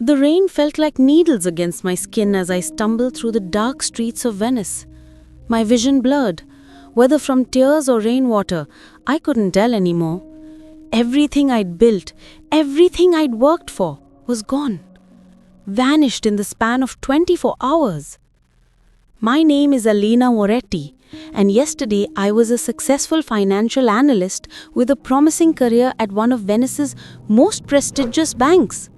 The rain felt like needles against my skin as I stumbled through the dark streets of Venice. My vision blurred. Whether from tears or rainwater, I couldn't tell anymore. Everything I'd built, everything I'd worked for, was gone. Vanished in the span of 24 hours. My name is Alina Moretti, and yesterday I was a successful financial analyst with a promising career at one of Venice's most prestigious banks.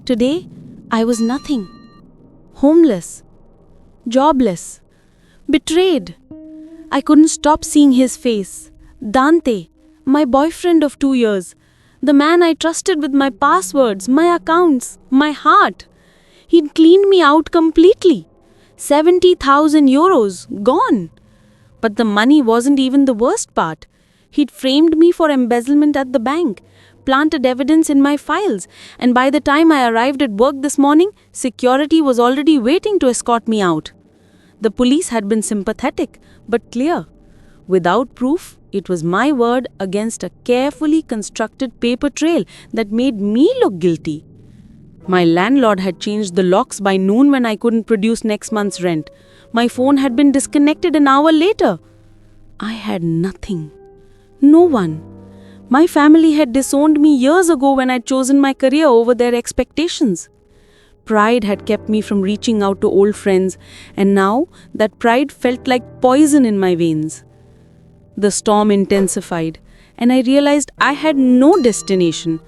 Today, I was nothing. Homeless. Jobless. Betrayed. I couldn't stop seeing his face. Dante, my boyfriend of 2 years. The man I trusted with my passwords, my accounts, my heart. He'd cleaned me out completely. 70,000 euros, gone. But the money wasn't even the worst part. He'd framed me for embezzlement at the bank, planted evidence in my files, and by the time I arrived at work this morning, security was already waiting to escort me out. The police had been sympathetic, but clear. Without proof, it was my word against a carefully constructed paper trail that made me look guilty. My landlord had changed the locks by noon when I couldn't produce next month's rent. My phone had been disconnected an hour later. I had nothing. No one. My family had disowned me years ago when I'd chosen my career over their expectations. Pride had kept me from reaching out to old friends, and now that pride felt like poison in my veins. The storm intensified, and I realized I had no destination.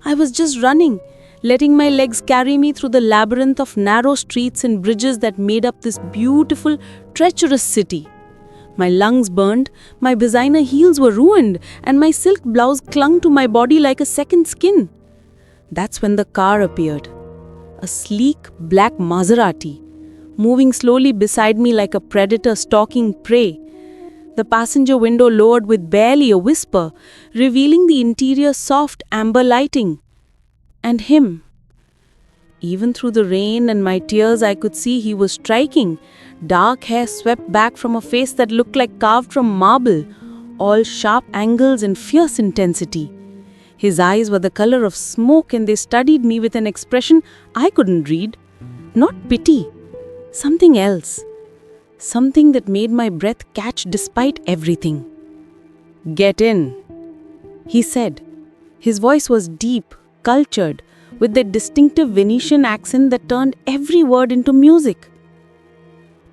I was just running, letting my legs carry me through the labyrinth of narrow streets and bridges that made up this beautiful, treacherous city. My lungs burned, my designer heels were ruined, and my silk blouse clung to my body like a second skin. That's when the car appeared. A sleek, black Maserati, moving slowly beside me like a predator stalking prey. The passenger window lowered with barely a whisper, revealing the interior soft amber lighting. And him. Even through the rain and my tears, I could see he was striking. Dark hair swept back from a face that looked like carved from marble, all sharp angles and fierce intensity. His eyes were the color of smoke, and they studied me with an expression I couldn't read. Not pity. Something else. Something that made my breath catch despite everything. "Get in," he said. His voice was deep, cultured, with that distinctive Venetian accent that turned every word into music.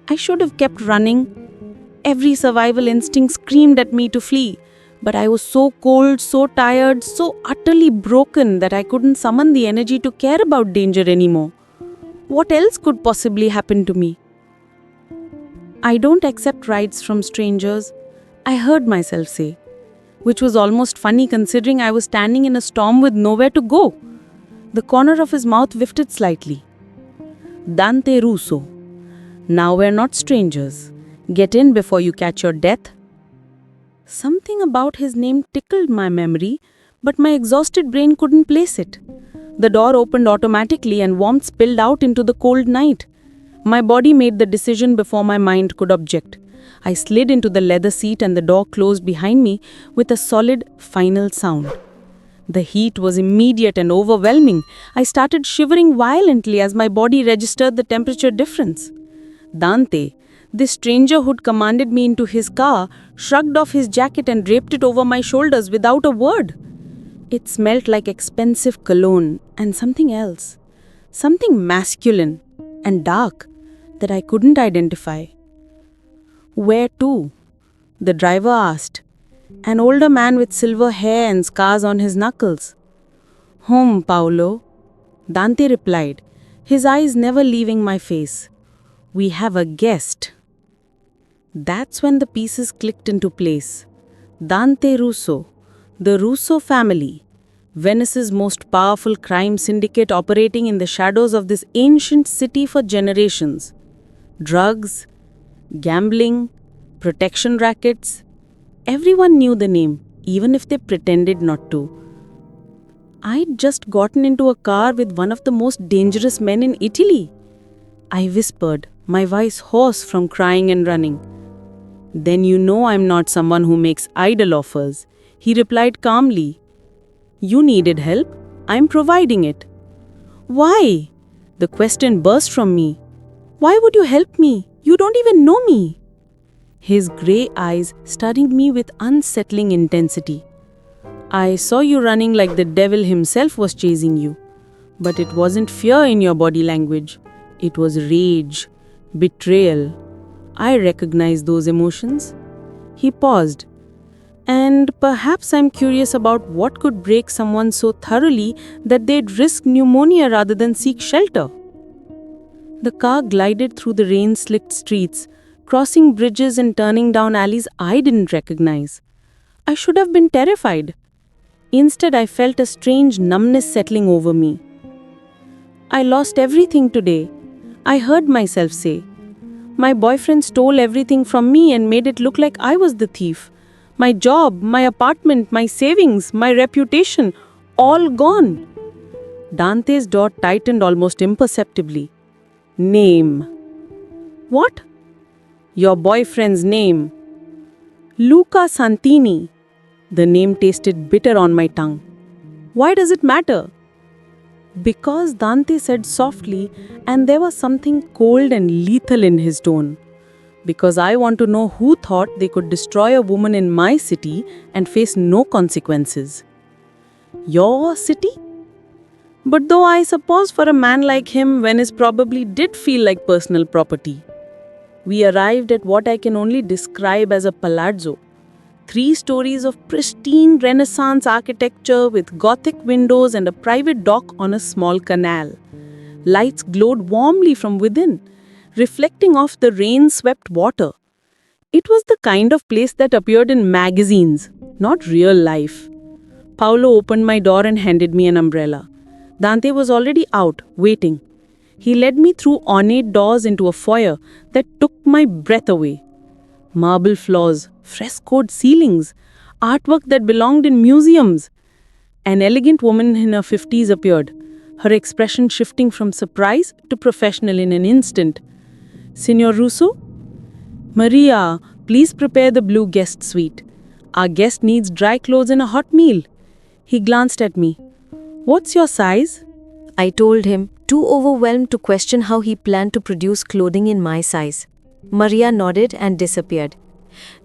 I should have kept running. Every survival instinct screamed at me to flee, but I was so cold, so tired, so utterly broken that I couldn't summon the energy to care about danger anymore. What else could possibly happen to me? "I don't accept rides from strangers," I heard myself say, which was almost funny considering I was standing in a storm with nowhere to go. The corner of his mouth lifted slightly. "Dante Russo. Now we're not strangers. Get in before you catch your death." Something about his name tickled my memory, but my exhausted brain couldn't place it. The door opened automatically and warmth spilled out into the cold night. My body made the decision before my mind could object. I slid into the leather seat and the door closed behind me with a solid, final sound. The heat was immediate and overwhelming. I started shivering violently as my body registered the temperature difference. Dante, this stranger who'd commanded me into his car, shrugged off his jacket and draped it over my shoulders without a word. It smelled like expensive cologne and something else. Something masculine and dark that I couldn't identify. "Where to?" the driver asked. An older man with silver hair and scars on his knuckles. "Home, Paolo," Dante replied, his eyes never leaving my face. "We have a guest." That's when the pieces clicked into place. Dante Russo, the Russo family, Venice's most powerful crime syndicate operating in the shadows of this ancient city for generations. Drugs, gambling, protection rackets. Everyone knew the name, even if they pretended not to. I'd just gotten into a car with one of the most dangerous men in Italy. I whispered, my voice hoarse from crying and running. "Then you know I'm not someone who makes idle offers," he replied calmly. "You needed help. I'm providing it." "Why?" The question burst from me. Why would you help me? You don't even know me. His grey eyes studied me with unsettling intensity. I saw you running like the devil himself was chasing you. But it wasn't fear in your body language. It was rage, betrayal. I recognize those emotions. He paused. And perhaps I'm curious about what could break someone so thoroughly that they'd risk pneumonia rather than seek shelter. The car glided through the rain-slicked streets, crossing bridges and turning down alleys I didn't recognize. I should have been terrified. Instead, I felt a strange numbness settling over me. I lost everything today, I heard myself say. My boyfriend stole everything from me and made it look like I was the thief. My job, my apartment, my savings, my reputation, all gone. Dante's jaw tightened almost imperceptibly. Name. What? Your boyfriend's name. Luca Santini. The name tasted bitter on my tongue. Why does it matter? Because Dante said softly, and there was something cold and lethal in his tone. Because I want to know who thought they could destroy a woman in my city and face no consequences. Your city? But though I suppose for a man like him, Venice probably did feel like personal property. We arrived at what I can only describe as a palazzo. 3 stories of pristine Renaissance architecture with Gothic windows and a private dock on a small canal. Lights glowed warmly from within, reflecting off the rain-swept water. It was the kind of place that appeared in magazines, not real life. Paolo opened my door and handed me an umbrella. Dante was already out, waiting. He led me through ornate doors into a foyer that took my breath away. Marble floors, frescoed ceilings, artwork that belonged in museums. An elegant woman in her 50s appeared, her expression shifting from surprise to professional in an instant. Signor Russo? Maria, please prepare the blue guest suite. Our guest needs dry clothes and a hot meal. He glanced at me. What's your size? I told him, too overwhelmed to question how he planned to produce clothing in my size. Maria nodded and disappeared.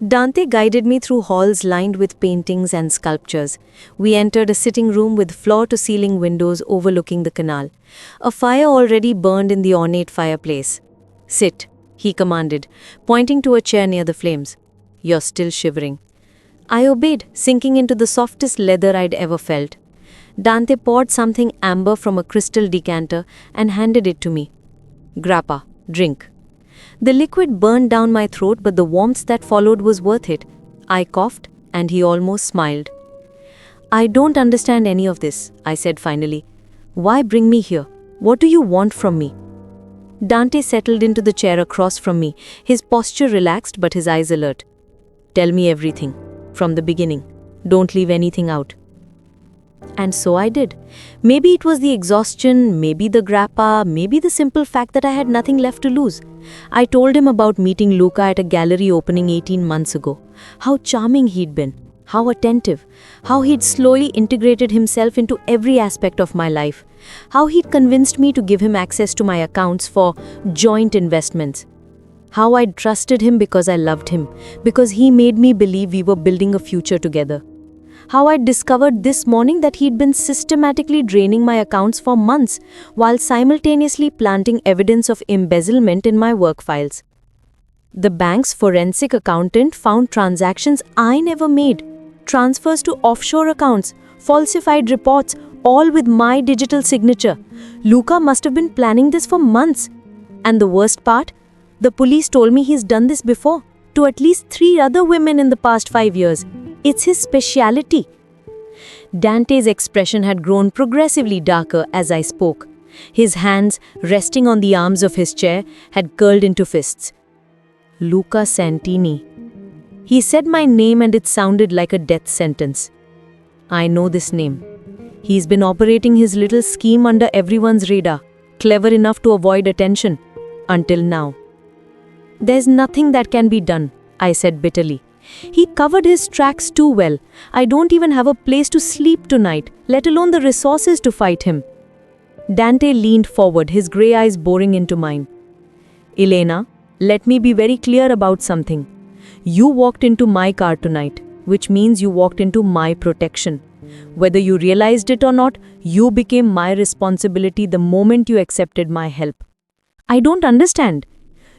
Dante guided me through halls lined with paintings and sculptures. We entered a sitting room with floor-to-ceiling windows overlooking the canal. A fire already burned in the ornate fireplace. Sit, he commanded, pointing to a chair near the flames. You're still shivering. I obeyed, sinking into the softest leather I'd ever felt. Dante poured something amber from a crystal decanter and handed it to me. Grappa, drink. The liquid burned down my throat, but the warmth that followed was worth it. I coughed, and he almost smiled. I don't understand any of this, I said finally. Why bring me here? What do you want from me? Dante settled into the chair across from me, his posture relaxed but his eyes alert. Tell me everything, from the beginning. Don't leave anything out. And so I did. Maybe it was the exhaustion, maybe the grappa, maybe the simple fact that I had nothing left to lose. I told him about meeting Luca at a gallery opening 18 months ago. How charming he'd been, how attentive, how he'd slowly integrated himself into every aspect of my life, how he'd convinced me to give him access to my accounts for joint investments. How I'd trusted him because I loved him, because he made me believe we were building a future together. How I'd discovered this morning that he'd been systematically draining my accounts for months while simultaneously planting evidence of embezzlement in my work files. The bank's forensic accountant found transactions I never made, transfers to offshore accounts, falsified reports, all with my digital signature. Luca must have been planning this for months. And the worst part? The police told me he's done this before, to at least 3 other women in the past 5 years. It's his speciality. Dante's expression had grown progressively darker as I spoke. His hands, resting on the arms of his chair, had curled into fists. Luca Santini. He said my name and it sounded like a death sentence. I know this name. He's been operating his little scheme under everyone's radar, clever enough to avoid attention. Until now. There's nothing that can be done, I said bitterly. He covered his tracks too well. I don't even have a place to sleep tonight, let alone the resources to fight him. Dante leaned forward, his grey eyes boring into mine. Elena, let me be very clear about something. You walked into my car tonight, which means you walked into my protection. Whether you realized it or not, you became my responsibility the moment you accepted my help. I don't understand.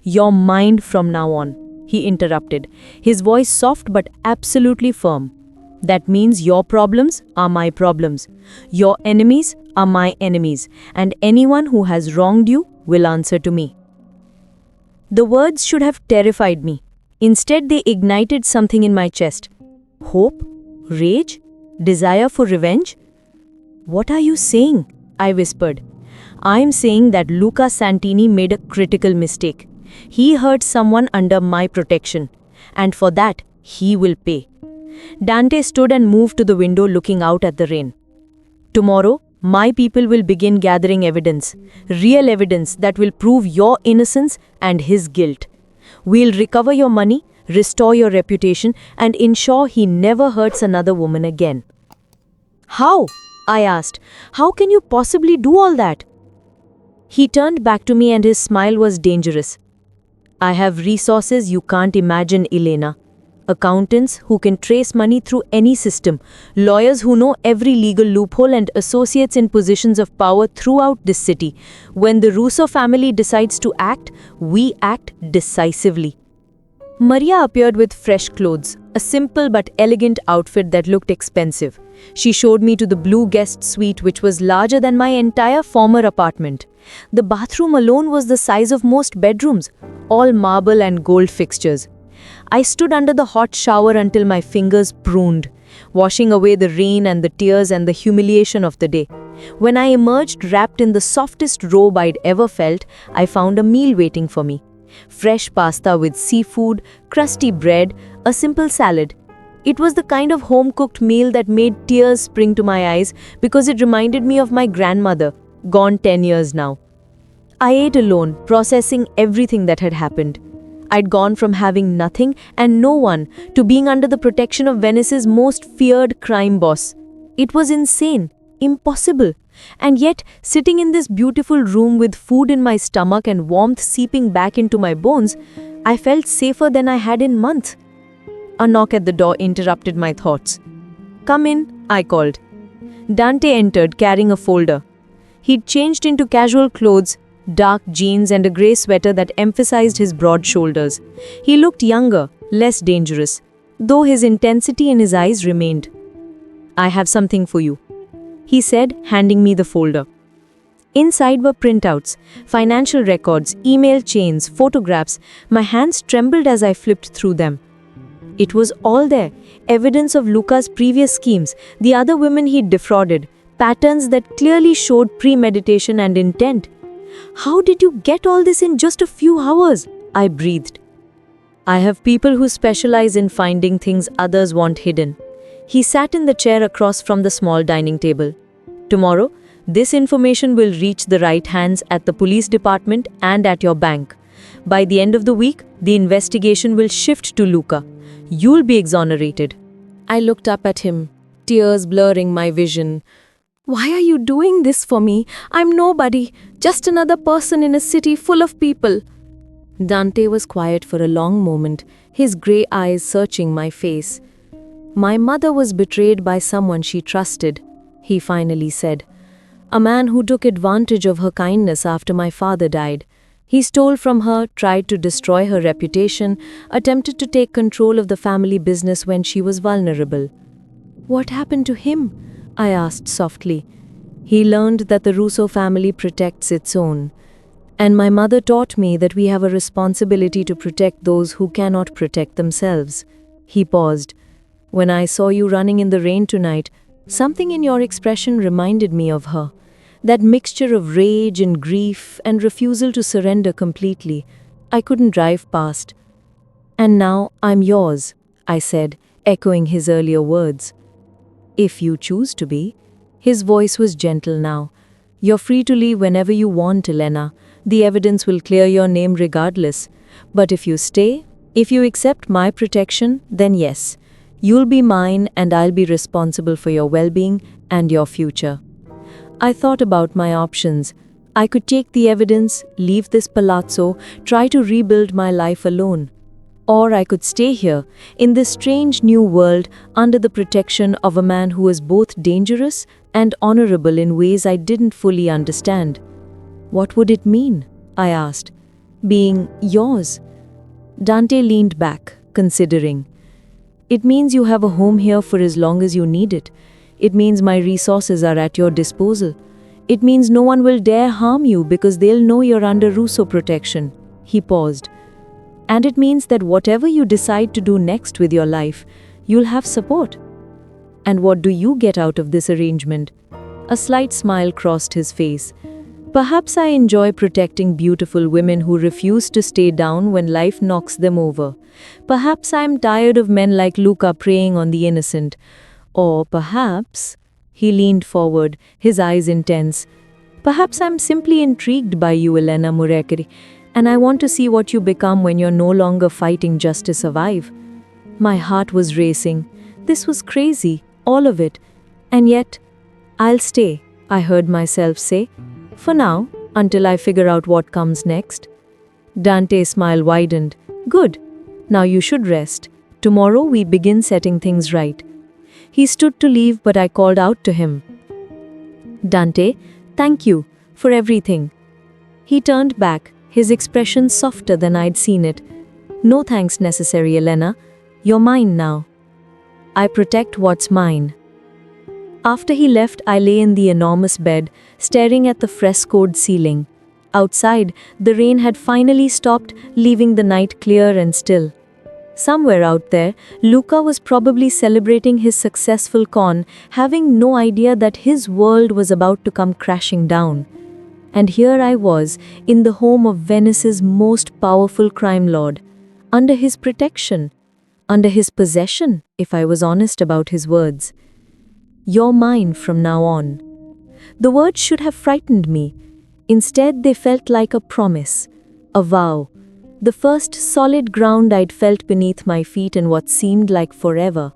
Your mind from now on, he interrupted, his voice soft but absolutely firm. That means your problems are my problems. Your enemies are my enemies, and anyone who has wronged you will answer to me. The words should have terrified me. Instead, they ignited something in my chest. Hope? Rage? Desire for revenge? What are you saying? I whispered. I'm saying that Luca Santini made a critical mistake. He hurt someone under my protection, and for that, he will pay. Dante stood and moved to the window looking out at the rain. Tomorrow, my people will begin gathering evidence, real evidence that will prove your innocence and his guilt. We'll recover your money, restore your reputation, and ensure he never hurts another woman again. How? I asked. How can you possibly do all that? He turned back to me and his smile was dangerous. I have resources you can't imagine, Elena. Accountants who can trace money through any system, lawyers who know every legal loophole, and associates in positions of power throughout this city. When the Russo family decides to act, we act decisively. Maria appeared with fresh clothes, a simple but elegant outfit that looked expensive. She showed me to the blue guest suite, which was larger than my entire former apartment. The bathroom alone was the size of most bedrooms, all marble and gold fixtures. I stood under the hot shower until my fingers pruned, washing away the rain and the tears and the humiliation of the day. When I emerged wrapped in the softest robe I'd ever felt, I found a meal waiting for me. Fresh pasta with seafood, crusty bread, a simple salad. It was the kind of home-cooked meal that made tears spring to my eyes because it reminded me of my grandmother, gone 10 years now. I ate alone, processing everything that had happened. I'd gone from having nothing and no one to being under the protection of Venice's most feared crime boss. It was insane, impossible. And yet, sitting in this beautiful room with food in my stomach and warmth seeping back into my bones, I felt safer than I had in months. A knock at the door interrupted my thoughts. Come in, I called. Dante entered carrying a folder. He'd changed into casual clothes, dark jeans and a grey sweater that emphasized his broad shoulders. He looked younger, less dangerous, though his intensity in his eyes remained. I have something for you, he said, handing me the folder. Inside were printouts, financial records, email chains, photographs. My hands trembled as I flipped through them. It was all there, evidence of Luca's previous schemes, the other women he'd defrauded, patterns that clearly showed premeditation and intent. How did you get all this in just a few hours? I breathed. I have people who specialize in finding things others want hidden. He sat in the chair across from the small dining table. Tomorrow, this information will reach the right hands at the police department and at your bank. By the end of the week, the investigation will shift to Luca. You'll be exonerated. I looked up at him, tears blurring my vision. Why are you doing this for me? I'm nobody, just another person in a city full of people. Dante was quiet for a long moment, his grey eyes searching my face. My mother was betrayed by someone she trusted, he finally said. A man who took advantage of her kindness after my father died. He stole from her, tried to destroy her reputation, attempted to take control of the family business when she was vulnerable. What happened to him? I asked softly. He learned that the Russo family protects its own. And my mother taught me that we have a responsibility to protect those who cannot protect themselves. He paused. When I saw you running in the rain tonight, something in your expression reminded me of her. That mixture of rage and grief and refusal to surrender completely. I couldn't drive past. And now I'm yours, I said, echoing his earlier words. If you choose to be. His voice was gentle now. You're free to leave whenever you want, Elena. The evidence will clear your name regardless. But if you stay, if you accept my protection, then yes, you'll be mine and I'll be responsible for your well-being and your future. I thought about my options. I could take the evidence, leave this palazzo, try to rebuild my life alone. Or I could stay here, in this strange new world, under the protection of a man who was both dangerous and honorable in ways I didn't fully understand. What would it mean? I asked. Being yours? Dante leaned back, considering. It means you have a home here for as long as you need it. It means my resources are at your disposal. It means no one will dare harm you because they'll know you're under Russo protection. He paused. And it means that whatever you decide to do next with your life, you'll have support. And what do you get out of this arrangement? A slight smile crossed his face. Perhaps I enjoy protecting beautiful women who refuse to stay down when life knocks them over. Perhaps I'm tired of men like Luca preying on the innocent. Or perhaps, he leaned forward, his eyes intense, perhaps I'm simply intrigued by you, Elena Murekeri, and I want to see what you become when you're no longer fighting just to survive. My heart was racing. This was crazy, all of it. And yet, I'll stay, I heard myself say. For now, until I figure out what comes next. Dante's smile widened. Good. Now you should rest. Tomorrow we begin setting things right. He stood to leave, but I called out to him. Dante, thank you for everything. He turned back, his expression softer than I'd seen it. No thanks necessary, Elena. You're mine now. I protect what's mine. After he left, I lay in the enormous bed, staring at the frescoed ceiling. Outside, the rain had finally stopped, leaving the night clear and still. Somewhere out there, Luca was probably celebrating his successful con, having no idea that his world was about to come crashing down. And here I was, in the home of Venice's most powerful crime lord, under his protection, under his possession, if I was honest about his words. You're mine from now on. The words should have frightened me. Instead, they felt like a promise, a vow, the first solid ground I'd felt beneath my feet in what seemed like forever.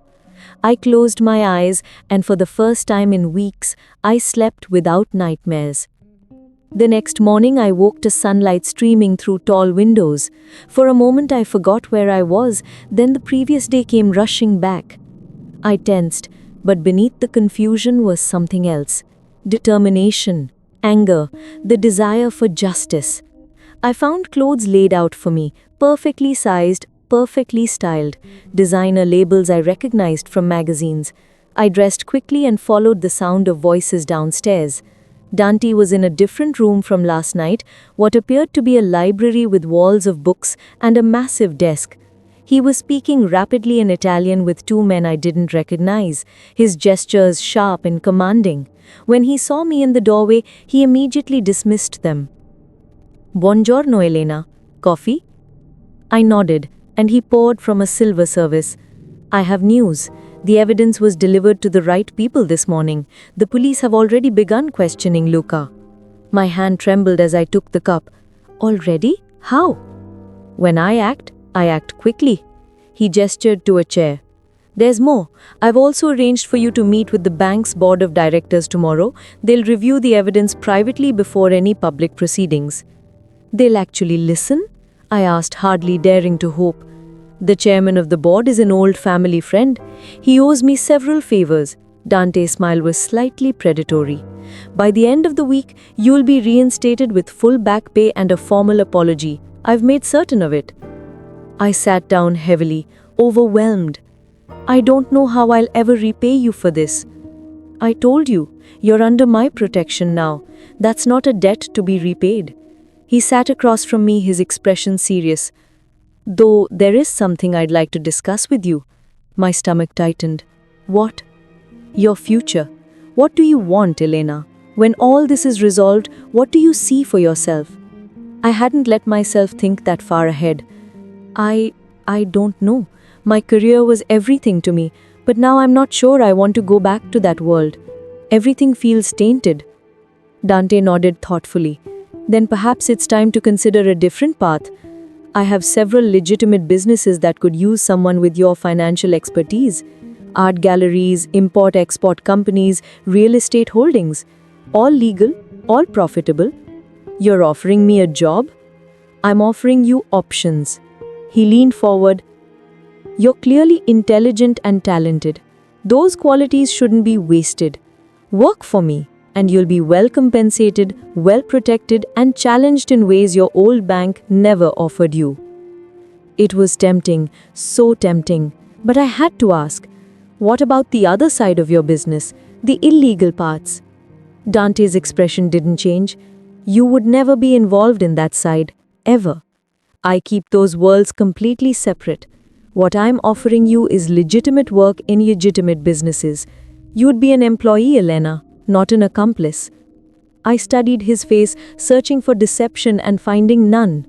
I closed my eyes, and for the first time in weeks, I slept without nightmares. The next morning, I woke to sunlight streaming through tall windows. For a moment, I forgot where I was, then the previous day came rushing back. I tensed, but beneath the confusion was something else. Determination, anger, the desire for justice. I found clothes laid out for me, perfectly sized, perfectly styled, designer labels I recognized from magazines. I dressed quickly and followed the sound of voices downstairs. Dante was in a different room from last night, what appeared to be a library with walls of books and a massive desk. He was speaking rapidly in Italian with two men I didn't recognize, his gestures sharp and commanding. When he saw me in the doorway, he immediately dismissed them. Buongiorno, Elena. Coffee? I nodded, and he poured from a silver service. I have news. The evidence was delivered to the right people this morning. The police have already begun questioning Luca. My hand trembled as I took the cup. Already? How? When I act quickly. He gestured to a chair. There's more. I've also arranged for you to meet with the bank's board of directors tomorrow. They'll review the evidence privately before any public proceedings. They'll actually listen? I asked, hardly daring to hope. The chairman of the board is an old family friend. He owes me several favors. Dante's smile was slightly predatory. By the end of the week, you'll be reinstated with full back pay and a formal apology. I've made certain of it. I sat down heavily, overwhelmed. I don't know how I'll ever repay you for this. I told you, you're under my protection now. That's not a debt to be repaid. He sat across from me, his expression serious. Though there is something I'd like to discuss with you. My stomach tightened. What? Your future. What do you want, Elena? When all this is resolved, what do you see for yourself? I hadn't let myself think that far ahead. I don't know. My career was everything to me, but now I'm not sure I want to go back to that world. Everything feels tainted. Dante nodded thoughtfully. Then perhaps it's time to consider a different path. I have several legitimate businesses that could use someone with your financial expertise. Art galleries, import-export companies, real estate holdings. All legal, all profitable. You're offering me a job? I'm offering you options. He leaned forward. You're clearly intelligent and talented. Those qualities shouldn't be wasted. Work for me, and you'll be well compensated, well protected, and challenged in ways your old bank never offered you. It was tempting, so tempting, but I had to ask, what about the other side of your business, the illegal parts? Dante's expression didn't change. You would never be involved in that side, ever. I keep those worlds completely separate. What I'm offering you is legitimate work in legitimate businesses. You'd be an employee, Elena, not an accomplice. I studied his face, searching for deception and finding none.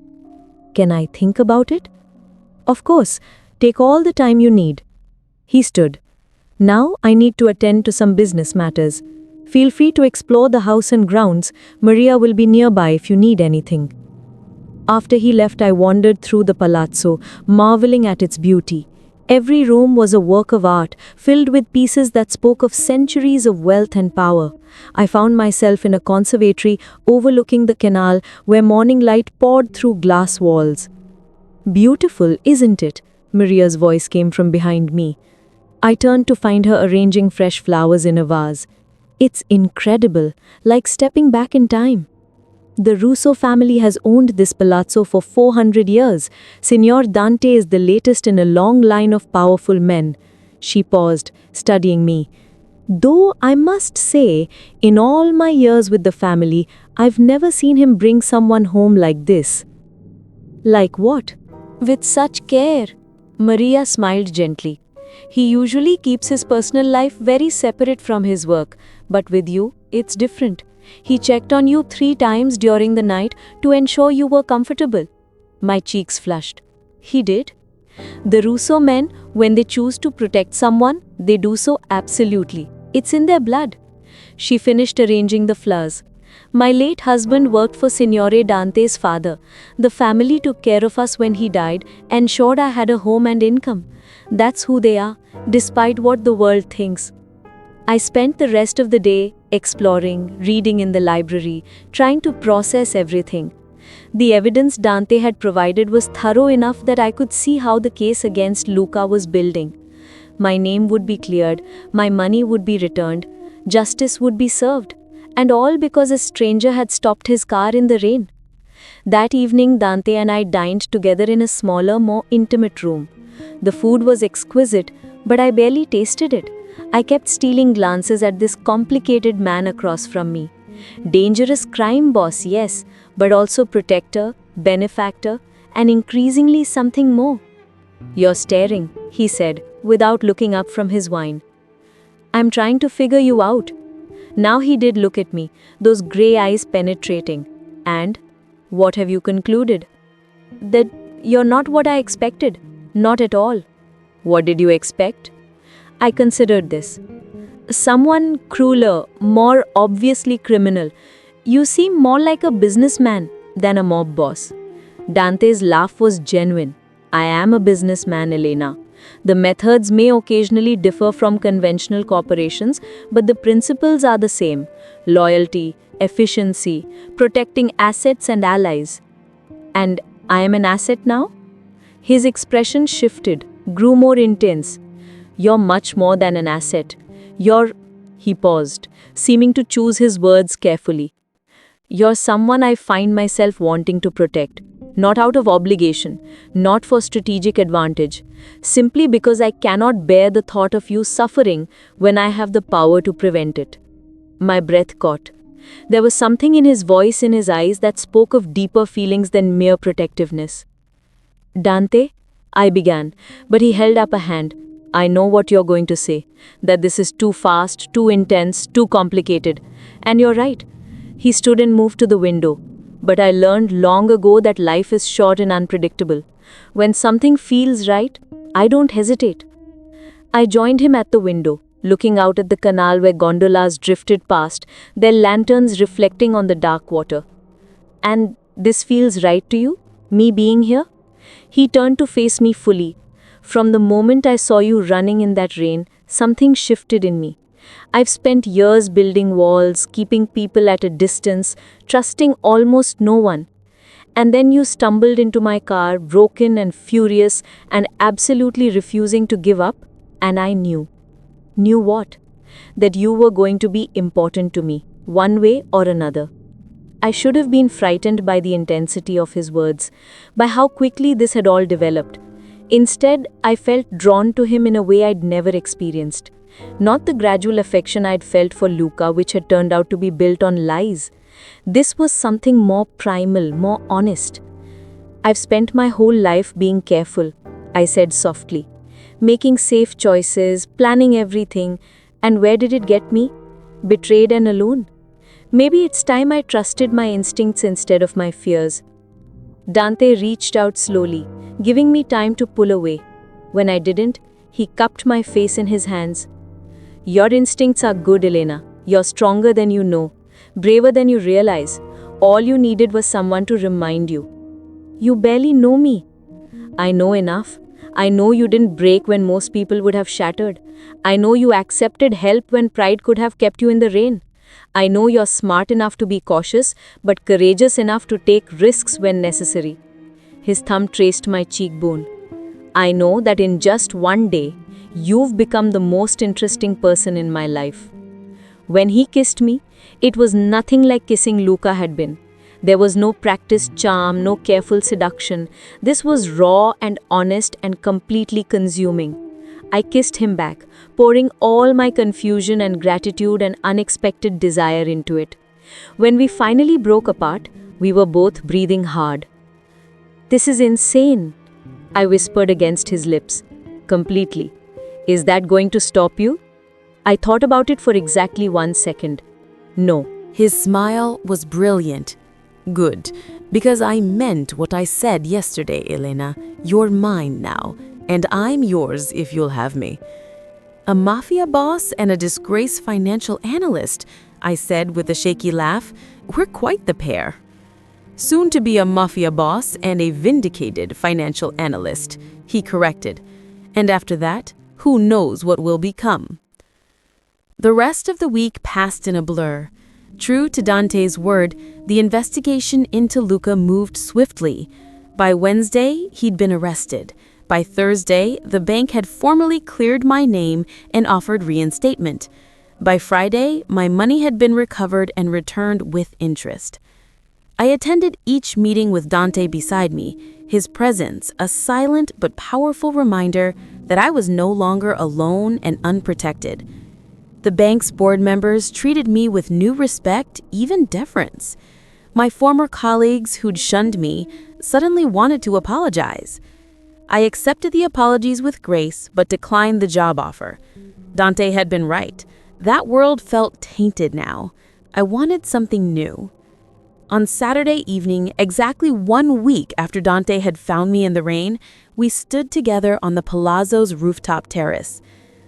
Can I think about it? Of course, take all the time you need. He stood. Now I need to attend to some business matters. Feel free to explore the house and grounds. Maria will be nearby if you need anything. After he left, I wandered through the palazzo, marveling at its beauty. Every room was a work of art, filled with pieces that spoke of centuries of wealth and power. I found myself in a conservatory overlooking the canal where morning light poured through glass walls. Beautiful, isn't it? Maria's voice came from behind me. I turned to find her arranging fresh flowers in a vase. It's incredible, like stepping back in time. The Russo family has owned this palazzo for 400 years. Signor Dante is the latest in a long line of powerful men. She paused, studying me. Though I must say, in all my years with the family, I've never seen him bring someone home like this. Like what? With such care. Maria smiled gently. He usually keeps his personal life very separate from his work, but with you, it's different. He checked on you 3 times during the night to ensure you were comfortable. My cheeks flushed. He did? The Russo men, when they choose to protect someone, they do so absolutely. It's in their blood. She finished arranging the flowers. My late husband worked for Signore Dante's father. The family took care of us when he died, ensured I had a home and income. That's who they are, despite what the world thinks. I spent the rest of the day exploring, reading in the library, trying to process everything. The evidence Dante had provided was thorough enough that I could see how the case against Luca was building. My name would be cleared, my money would be returned, justice would be served, and all because a stranger had stopped his car in the rain. That evening, Dante and I dined together in a smaller, more intimate room. The food was exquisite, but I barely tasted it. I kept stealing glances at this complicated man across from me. Dangerous crime boss, yes, but also protector, benefactor, and increasingly something more. You're staring, he said, without looking up from his wine. I'm trying to figure you out. Now he did look at me, those grey eyes penetrating. And, what have you concluded? That you're not what I expected. Not at all. What did you expect? I considered this. Someone crueler, more obviously criminal. You seem more like a businessman than a mob boss. Dante's laugh was genuine. I am a businessman, Elena. The methods may occasionally differ from conventional corporations, but the principles are the same. Loyalty, efficiency, protecting assets and allies. And I am an asset now? His expression shifted, grew more intense. You're much more than an asset. He paused, seeming to choose his words carefully. You're someone I find myself wanting to protect. Not out of obligation, not for strategic advantage, simply because I cannot bear the thought of you suffering when I have the power to prevent it. My breath caught. There was something in his voice, in his eyes, that spoke of deeper feelings than mere protectiveness. Dante, I began, but he held up a hand. I know what you're going to say, that this is too fast, too intense, too complicated. And you're right. He stood and moved to the window. But I learned long ago that life is short and unpredictable. When something feels right, I don't hesitate. I joined him at the window, looking out at the canal where gondolas drifted past, their lanterns reflecting on the dark water. And this feels right to you? Me being here? He turned to face me fully. From the moment I saw you running in that rain, something shifted in me. I've spent years building walls, keeping people at a distance, trusting almost no one. And then you stumbled into my car, broken and furious, and absolutely refusing to give up, and I knew. Knew what? That you were going to be important to me, one way or another. I should have been frightened by the intensity of his words, by how quickly this had all developed. Instead, I felt drawn to him in a way I'd never experienced. Not the gradual affection I'd felt for Luca, which had turned out to be built on lies. This was something more primal, more honest. I've spent my whole life being careful, I said softly, making safe choices, planning everything, and where did it get me? Betrayed and alone. Maybe it's time I trusted my instincts instead of my fears. Dante reached out slowly, giving me time to pull away. When I didn't, he cupped my face in his hands. Your instincts are good, Elena. You're stronger than you know, braver than you realize. All you needed was someone to remind you. You barely know me. I know enough. I know you didn't break when most people would have shattered. I know you accepted help when pride could have kept you in the rain. I know you're smart enough to be cautious, but courageous enough to take risks when necessary. His thumb traced my cheekbone. I know that in just one day, you've become the most interesting person in my life. When he kissed me, it was nothing like kissing Luca had been. There was no practiced charm, no careful seduction. This was raw and honest and completely consuming. I kissed him back, pouring all my confusion and gratitude and unexpected desire into it. When we finally broke apart, we were both breathing hard. This is insane, I whispered against his lips. Completely. Is that going to stop you? I thought about it for exactly 1 second. No. His smile was brilliant. Good, because I meant what I said yesterday, Elena. You're mine now, and I'm yours if you'll have me. A mafia boss and a disgraced financial analyst, I said with a shaky laugh. We're quite the pair. Soon to be a mafia boss and a vindicated financial analyst, he corrected. And after that, who knows what will become? The rest of the week passed in a blur. True to Dante's word, the investigation into Luca moved swiftly. By Wednesday, he'd been arrested. By Thursday, the bank had formally cleared my name and offered reinstatement. By Friday, my money had been recovered and returned with interest. I attended each meeting with Dante beside me, his presence a silent but powerful reminder that I was no longer alone and unprotected. The bank's board members treated me with new respect, even deference. My former colleagues who'd shunned me suddenly wanted to apologize. I accepted the apologies with grace, but declined the job offer. Dante had been right. That world felt tainted now. I wanted something new. On Saturday evening, exactly 1 week after Dante had found me in the rain, we stood together on the Palazzo's rooftop terrace.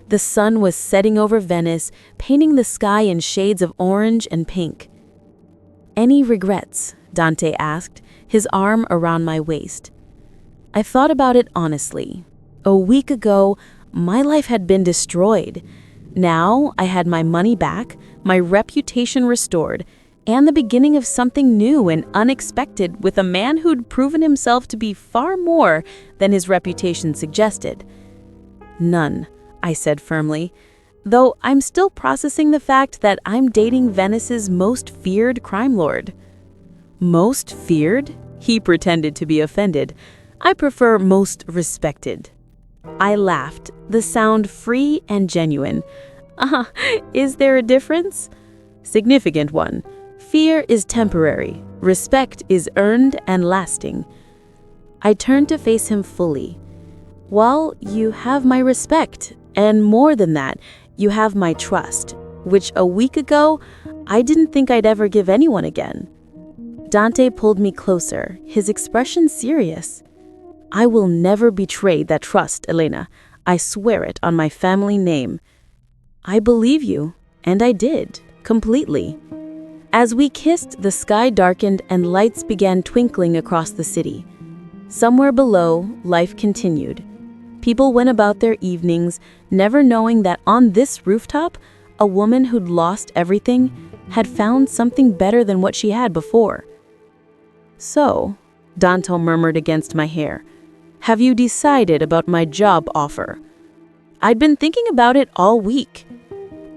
The sun was setting over Venice, painting the sky in shades of orange and pink. Any regrets? Dante asked, his arm around my waist. I thought about it honestly. A week ago, my life had been destroyed. Now I had my money back, my reputation restored, and the beginning of something new and unexpected with a man who'd proven himself to be far more than his reputation suggested. None, I said firmly, though I'm still processing the fact that I'm dating Venice's most feared crime lord. Most feared? He pretended to be offended. I prefer most respected. I laughed, the sound free and genuine. Is there a difference? Significant one. Fear is temporary. Respect is earned and lasting. I turned to face him fully. Well, you have my respect, and more than that, you have my trust, which a week ago, I didn't think I'd ever give anyone again. Dante pulled me closer, his expression serious. I will never betray that trust, Elena. I swear it on my family name. I believe you, and I did, completely. As we kissed, the sky darkened and lights began twinkling across the city. Somewhere below, life continued. People went about their evenings, never knowing that on this rooftop, a woman who'd lost everything had found something better than what she had before. "So," Dante murmured against my hair, "have you decided about my job offer?" "I'd been thinking about it all week."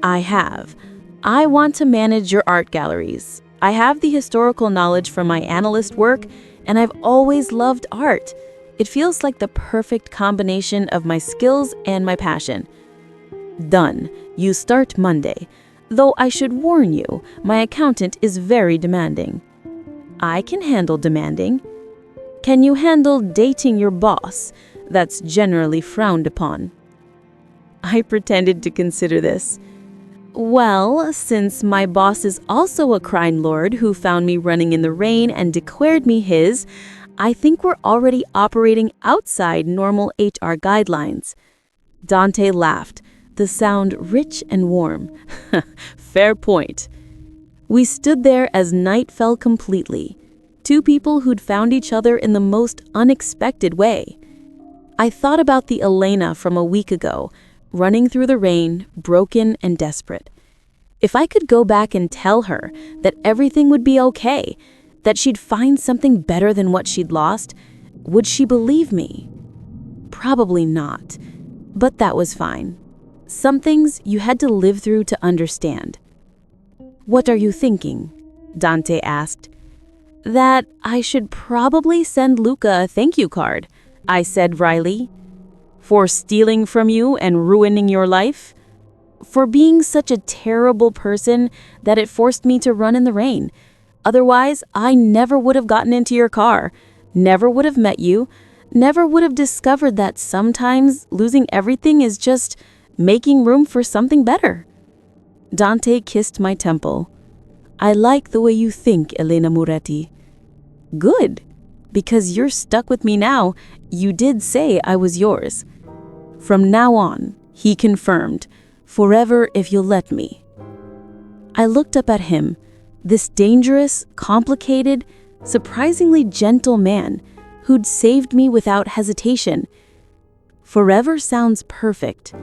"I have. I want to manage your art galleries. I have the historical knowledge from my analyst work, and I've always loved art. It feels like the perfect combination of my skills and my passion." "Done. You start Monday. Though I should warn you, my accountant is very demanding." "I can handle demanding." "Can you handle dating your boss? That's generally frowned upon." I pretended to consider this. "Well, since my boss is also a crime lord who found me running in the rain and declared me his, I think we're already operating outside normal HR guidelines." Dante laughed, the sound rich and warm. "Fair point." We stood there as night fell completely. Two people who'd found each other in the most unexpected way. I thought about the Elena from a week ago, running through the rain, broken and desperate. If I could go back and tell her that everything would be okay, that she'd find something better than what she'd lost, would she believe me? Probably not, but that was fine. Some things you had to live through to understand. "What are you thinking?" Dante asked. "That I should probably send Luca a thank you card," I said wryly. "For stealing from you and ruining your life?" "For being such a terrible person that it forced me to run in the rain. Otherwise, I never would have gotten into your car, never would have met you, never would have discovered that sometimes losing everything is just making room for something better." Dante kissed my temple. "I like the way you think, Elena Moretti." "Good, because you're stuck with me now. You did say I was yours." "From now on," he confirmed, "forever if you'll let me." I looked up at him, this dangerous, complicated, surprisingly gentle man who'd saved me without hesitation. Forever sounds perfect.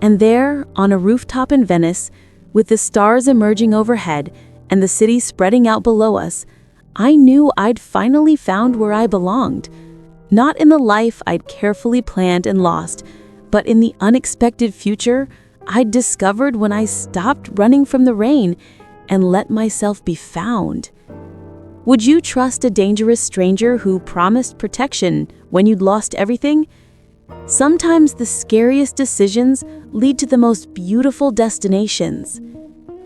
And there, on a rooftop in Venice, with the stars emerging overhead and the city spreading out below us, I knew I'd finally found where I belonged. Not in the life I'd carefully planned and lost, but in the unexpected future I'd discovered when I stopped running from the rain and let myself be found. Would you trust a dangerous stranger who promised protection when you'd lost everything? Sometimes the scariest decisions lead to the most beautiful destinations.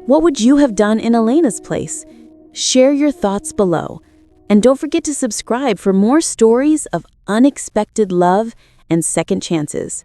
What would you have done in Elena's place? Share your thoughts below. And don't forget to subscribe for more stories of unexpected love and second chances.